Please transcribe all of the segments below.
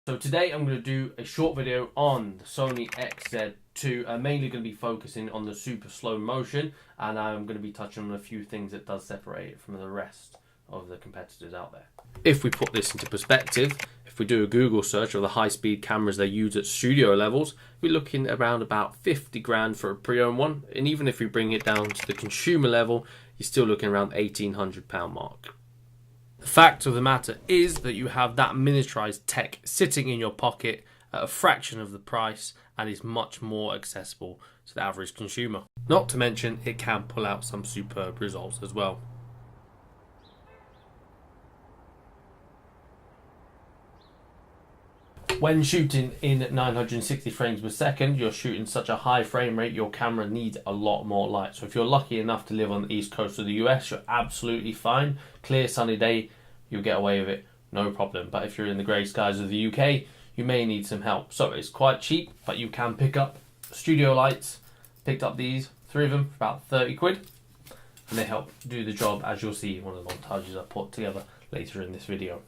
So today I'm going to do a short video on the Sony XZ2. I'm mainly going to be focusing on the super slow motion, and I'm going to be touching on a few things that does separate it from the rest of the competitors out there. If we put this into perspective, if we do a Google search of the high-speed cameras they use at studio levels, we're looking around about 50 grand for a pre-owned one, and even if we bring it down to the consumer level, you're still looking around £1,800 mark. The fact of the matter is that you have that miniaturized tech sitting in your pocket at a fraction of the price and is much more accessible to the average consumer. Not to mention, it can pull out some superb results as well. When shooting in 960 frames per second, you're shooting such a high frame rate, your camera needs a lot more light. So if you're lucky enough to live on the east coast of the US, you're absolutely fine. Clear sunny day, you'll get away with it, no problem. But if you're in the grey skies of the UK, you may need some help. So it's quite cheap, but you can pick up studio lights. Picked up these, 3 of them, for about 30 quid. And they help do the job, as you'll see in one of the montages I put together later in this video.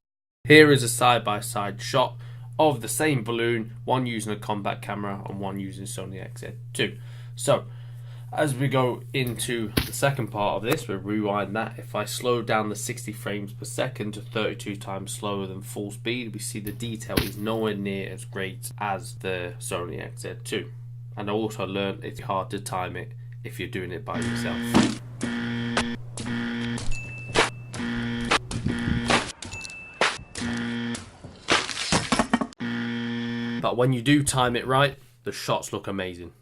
Here is a side-by-side shot of the same balloon, one using a compact camera and one using Sony XZ2. So as we go into the second part of this, we'll rewind that. If I slow down the 60 frames per second to 32 times slower than full speed, we see the detail is nowhere near as great as the Sony XZ2. And I also learned it's hard to time it if you're doing it by yourself. But when you do time it right, the shots look amazing.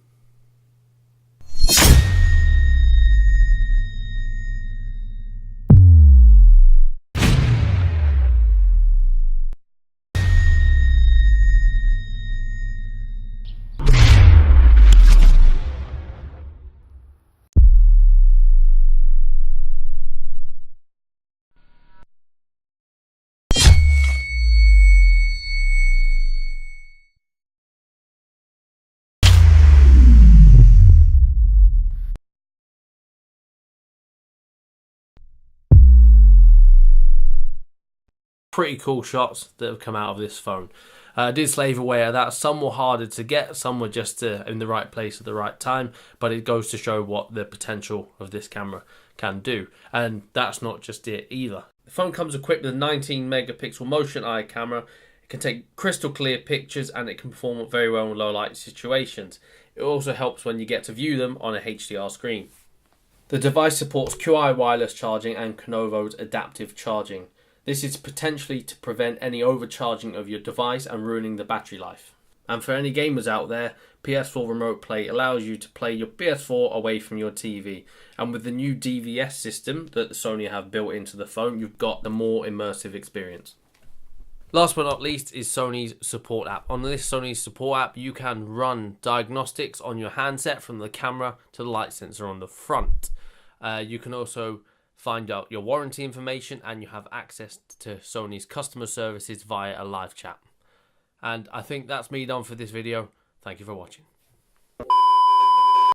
Pretty cool shots that have come out of this phone. I did slave away at that. Some were harder to get, some were just in the right place at the right time, but it goes to show what the potential of this camera can do. And that's not just it either. The phone comes equipped with a 19 megapixel motion eye camera. It can take crystal clear pictures and it can perform very well in low light situations. It also helps when you get to view them on a HDR screen. The device supports QI wireless charging and Lenovo's adaptive charging. This is potentially to prevent any overcharging of your device and ruining the battery life. And for any gamers out there, PS4 Remote Play allows you to play your PS4 away from your TV. And with the new DVS system that Sony have built into the phone, you've got the more immersive experience. Last but not least is Sony's support app. On this Sony support app, you can run diagnostics on your handset from the camera to the light sensor on the front. You can also find out your warranty information, and you have access to Sony's customer services via a live chat. And I think that's me done for this video. Thank you for watching.